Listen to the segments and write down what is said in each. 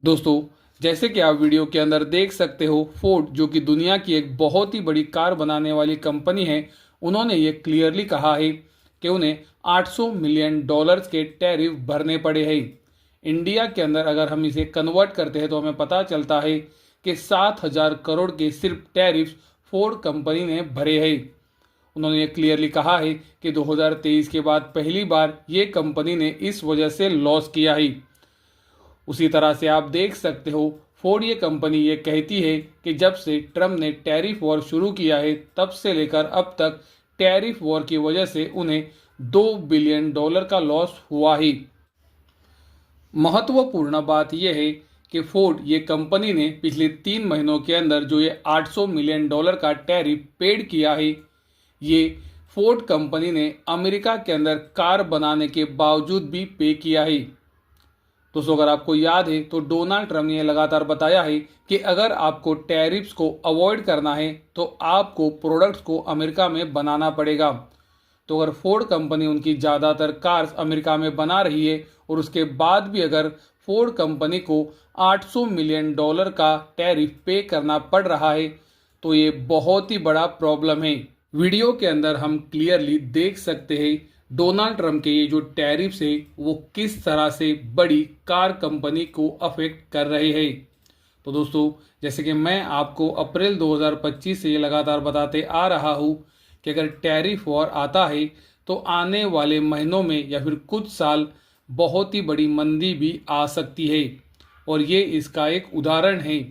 दोस्तों, जैसे कि आप वीडियो के अंदर देख सकते हो, फोर्ड जो कि दुनिया की एक बहुत ही बड़ी कार बनाने वाली कंपनी है, उन्होंने ये क्लियरली कहा है कि उन्हें $800 मिलियन के टैरिफ भरने पड़े हैं। इंडिया के अंदर अगर हम इसे कन्वर्ट करते हैं तो हमें पता चलता है कि 7,000 करोड़ के सिर्फ टैरिफ फोर्ड कंपनी ने भरे हैं। उन्होंने ये क्लियरली कहा है कि 2023 के बाद पहली बार ये कंपनी ने इस वजह से लॉस किया है। उसी तरह से आप देख सकते हो, फोर्ड ये कंपनी ये कहती है कि जब से ट्रम्प ने टैरिफ वॉर शुरू किया है तब से लेकर अब तक टैरिफ वॉर की वजह से उन्हें $2 बिलियन का लॉस हुआ ही। महत्वपूर्ण बात यह है कि फोर्ड ये कंपनी ने पिछले 3 महीनों के अंदर जो ये $800 मिलियन का टैरिफ पेड किया है, ये फोर्ड कंपनी ने अमेरिका के अंदर कार बनाने के बावजूद भी पे किया है। दोस्तों, अगर आपको याद है तो डोनाल्ड ट्रम्प ने लगातार बताया है कि अगर आपको टैरिफ्स को अवॉइड करना है तो आपको प्रोडक्ट्स को अमेरिका में बनाना पड़ेगा। तो अगर फोर्ड कंपनी उनकी ज़्यादातर कार्स अमेरिका में बना रही है और उसके बाद भी अगर फोर्ड कंपनी को $800 मिलियन का टैरिफ पे करना पड़ रहा है तो ये बहुत ही बड़ा प्रॉब्लम है। वीडियो के अंदर हम क्लियरली देख सकते हैं डोनाल्ड ट्रम्प के ये जो टैरिफ्स है वो किस तरह से बड़ी कार कंपनी को अफेक्ट कर रहे हैं। तो दोस्तों, जैसे कि मैं आपको अप्रैल 2025 से ये लगातार बताते आ रहा हूँ कि अगर टैरिफ वॉर आता है तो आने वाले महीनों में या फिर कुछ साल बहुत ही बड़ी मंदी भी आ सकती है। और ये इसका एक उदाहरण है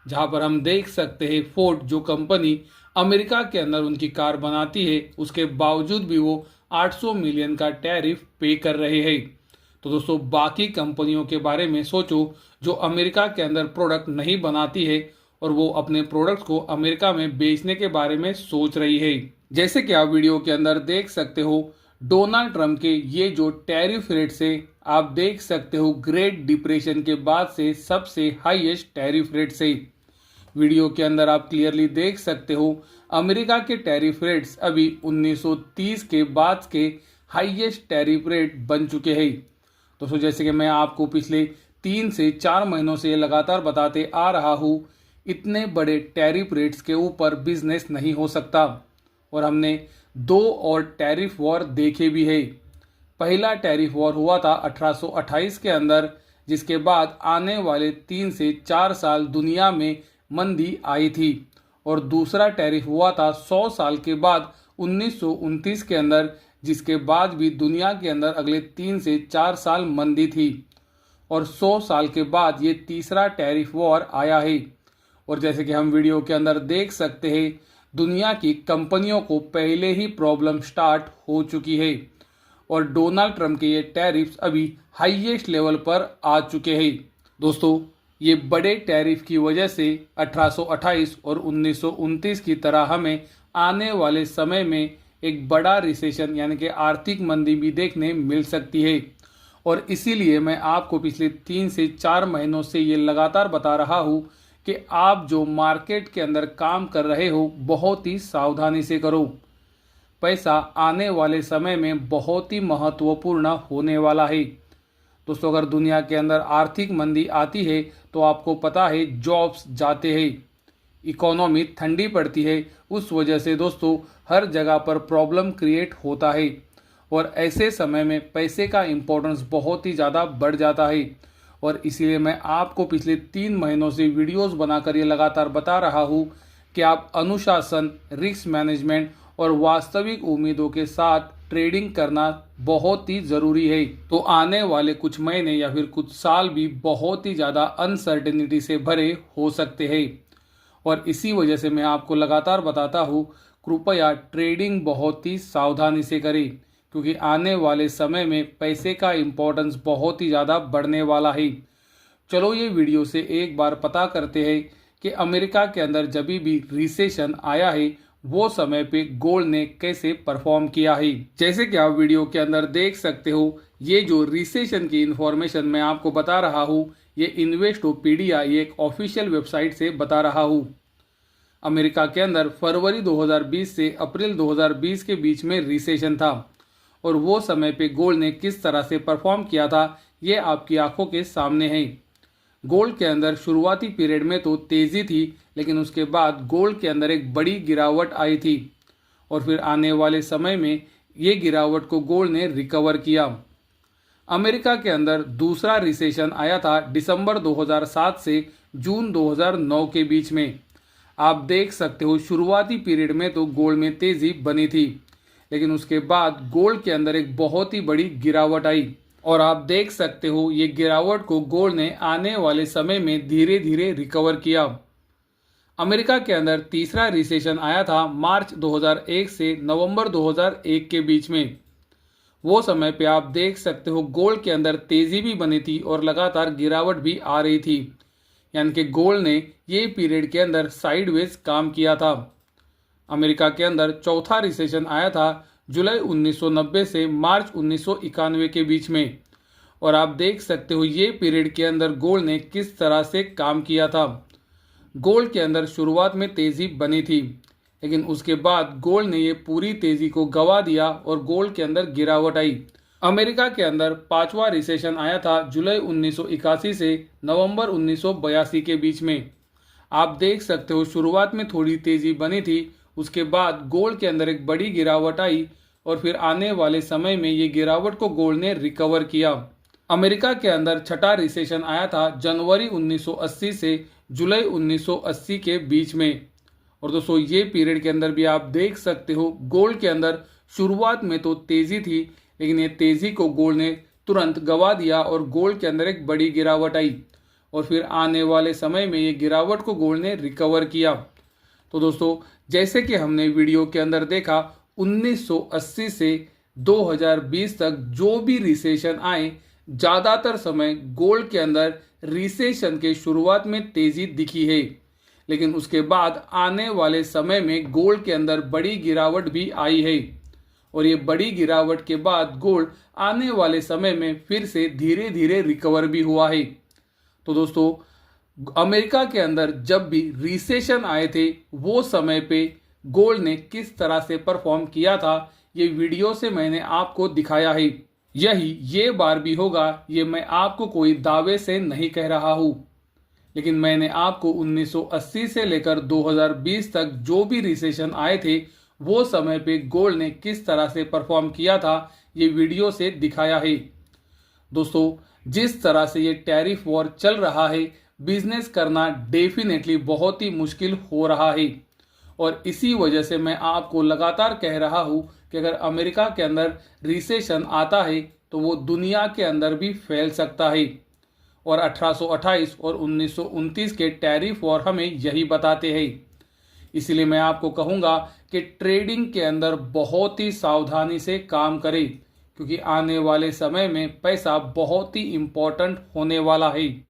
जहाँ पर हम देख सकते हैं फोर्ड जो कंपनी अमेरिका के अंदर उनकी कार बनाती है उसके बावजूद भी वो 800 मिलियन का टैरिफ पे कर रहे हैं। तो दोस्तों, बाकी कंपनियों के बारे में सोचो जो अमेरिका के अंदर प्रोडक्ट नहीं बनाती है और वो अपने प्रोडक्ट्स को अमेरिका में बेचने के बारे में सोच रही है। जैसे कि आप वीडियो के अंदर देख सकते हो, डोनाल्ड ट्रम्प के ये जो टैरिफ रेट से आप देख सकते हो ग्रेट डिप्रेशन के बाद से सबसे हाईएस्ट टैरिफ रेट से। वीडियो के अंदर आप क्लियरली देख सकते हो अमेरिका के टैरिफ रेट्स अभी 1930 के बाद के हाईएस्ट टैरिफ रेट बन चुके हैं। दोस्तों, जैसे कि मैं आपको पिछले 3 से 4 महीनों से लगातार बताते आ रहा हूँ, इतने बड़े टैरिफ रेट्स के ऊपर बिजनेस नहीं हो सकता। और हमने 2 और टैरिफ वॉर देखे भी है। पहला टैरिफ वॉर हुआ था 1828 के अंदर, जिसके बाद आने वाले 3 से 4 साल दुनिया में मंदी आई थी। और दूसरा टैरिफ हुआ था 100 साल के बाद 1929 के अंदर, जिसके बाद भी दुनिया के अंदर अगले 3 से 4 साल मंदी थी। और 100 साल के बाद ये तीसरा टैरिफ वॉर आया है। और जैसे कि हम वीडियो के अंदर देख सकते हैं, दुनिया की कंपनियों को पहले ही प्रॉब्लम स्टार्ट हो चुकी है और डोनाल्ड ट्रम्प के ये टैरिफ्स अभी हाईएस्ट लेवल पर आ चुके हैं। दोस्तों, ये बड़े टैरिफ की वजह से 1828 और 1929 की तरह हमें आने वाले समय में एक बड़ा रिसेशन यानी कि आर्थिक मंदी भी देखने मिल सकती है। और इसीलिए मैं आपको पिछले 3 से 4 महीनों से ये लगातार बता रहा हूँ कि आप जो मार्केट के अंदर काम कर रहे हो बहुत ही सावधानी से करो। पैसा आने वाले समय में बहुत ही महत्वपूर्ण होने वाला है। दोस्तों, अगर दुनिया के अंदर आर्थिक मंदी आती है तो आपको पता है जॉब्स जाते हैं, इकोनॉमी ठंडी पड़ती है। उस वजह से दोस्तों हर जगह पर प्रॉब्लम क्रिएट होता है और ऐसे समय में पैसे का इम्पोर्टेंस बहुत ही ज़्यादा बढ़ जाता है। और इसीलिए मैं आपको पिछले 3 महीनों से वीडियोस बनाकर ये लगातार बता रहा हूँ कि आप अनुशासन, रिस्क मैनेजमेंट और वास्तविक उम्मीदों के साथ ट्रेडिंग करना बहुत ही ज़रूरी है। तो आने वाले कुछ महीने या फिर कुछ साल भी बहुत ही ज़्यादा अनसर्टेनिटी से भरे हो सकते हैं। और इसी वजह से मैं आपको लगातार बताता हूँ, कृपया ट्रेडिंग बहुत ही सावधानी से करें, क्योंकि आने वाले समय में पैसे का इम्पोर्टेंस बहुत ही ज़्यादा बढ़ने वाला है। चलो ये वीडियो से एक बार पता करते हैं कि अमेरिका के अंदर जब भी रिसेशन आया है वो समय पे गोल्ड ने कैसे परफॉर्म किया है। जैसे कि आप वीडियो के अंदर देख सकते हो, ये जो रिसेशन की इंफॉर्मेशन मैं आपको बता रहा हूँ ये इन्वेस्टोपीडिया, ये एक ऑफिशियल वेबसाइट से बता रहा हूँ। अमेरिका के अंदर फरवरी 2020 से अप्रैल 2020 के बीच में रिसेशन था और वो समय पे गोल्ड ने किस तरह से परफॉर्म किया था ये आपकी आंखों के सामने है। गोल्ड के अंदर शुरुआती पीरियड में तो तेज़ी थी, लेकिन उसके बाद गोल्ड के अंदर एक बड़ी गिरावट आई थी और फिर आने वाले समय में ये गिरावट को गोल्ड ने रिकवर किया। अमेरिका के अंदर दूसरा रिसेशन आया था दिसंबर 2007 से जून 2009 के बीच में। आप देख सकते हो शुरुआती पीरियड में तो गोल्ड में तेज़ी बनी थी, लेकिन उसके बाद गोल्ड के अंदर एक बहुत ही बड़ी गिरावट आई और आप देख सकते हो ये गिरावट को गोल्ड ने आने वाले समय में धीरे धीरे रिकवर किया। अमेरिका के अंदर तीसरा रिसेशन आया था मार्च 2001 से नवंबर 2001 के बीच में। वो समय पे आप देख सकते हो गोल्ड के अंदर तेज़ी भी बनी थी और लगातार गिरावट भी आ रही थी, यानी कि गोल्ड ने ये पीरियड के अंदर साइडवेज काम किया था। अमेरिका के अंदर चौथा रिसेशन आया था जुलाई 1990 से मार्च 1991 के बीच में और आप देख सकते हो ये पीरियड के अंदर गोल्ड ने किस तरह से काम किया था। गोल्ड के अंदर शुरुआत में तेज़ी बनी थी, लेकिन उसके बाद गोल्ड ने ये पूरी तेज़ी को गवा दिया और गोल्ड के अंदर गिरावट आई। अमेरिका के अंदर पांचवा रिसेशन आया था जुलाई 1981 से नवंबर 1982 के बीच में। आप देख सकते हो शुरुआत में थोड़ी तेज़ी बनी थी, उसके बाद गोल्ड के अंदर एक बड़ी गिरावट आई और फिर आने वाले समय में ये गिरावट को गोल्ड ने रिकवर किया। अमेरिका के अंदर छठा रिसेशन आया था जनवरी 1980 से जुलाई 1980 के बीच में और दोस्तों ये पीरियड के अंदर भी आप देख सकते हो गोल्ड के अंदर शुरुआत में तो तेज़ी थी, लेकिन ये तेज़ी को गोल्ड ने तुरंत गवा दिया और गोल्ड के अंदर एक बड़ी गिरावट आई और फिर आने वाले समय में ये गिरावट को गोल्ड ने रिकवर किया। तो दोस्तों जैसे कि हमने वीडियो के अंदर देखा 1980 से 2020 तक जो भी रिसेशन आए ज़्यादातर समय गोल्ड के अंदर रिसेशन के शुरुआत में तेज़ी दिखी है, लेकिन उसके बाद आने वाले समय में गोल्ड के अंदर बड़ी गिरावट भी आई है और ये बड़ी गिरावट के बाद गोल्ड आने वाले समय में फिर से धीरे धीरे रिकवर भी हुआ है। तो दोस्तों अमेरिका के अंदर जब भी रिसेशन आए थे वो समय पे गोल्ड ने किस तरह से परफॉर्म किया था ये वीडियो से मैंने आपको दिखाया है। यही ये बार भी होगा, ये मैं आपको कोई दावे से नहीं कह रहा हूँ, लेकिन मैंने आपको 1980 से लेकर 2020 तक जो भी रिसेशन आए थे वो समय पे गोल्ड ने किस तरह से परफॉर्म किया था ये वीडियो से दिखाया है। दोस्तों जिस तरह से ये टैरिफ वॉर चल रहा है, बिजनेस करना डेफिनेटली बहुत ही मुश्किल हो रहा है और इसी वजह से मैं आपको लगातार कह रहा हूँ कि अगर अमेरिका के अंदर रिसेशन आता है तो वो दुनिया के अंदर भी फैल सकता है और 1828 और 1929 के टैरिफ वॉर हमें यही बताते हैं। इसलिए मैं आपको कहूँगा कि ट्रेडिंग के अंदर बहुत ही सावधानी से काम करें, क्योंकि आने वाले समय में पैसा बहुत ही इम्पोर्टेंट होने वाला है।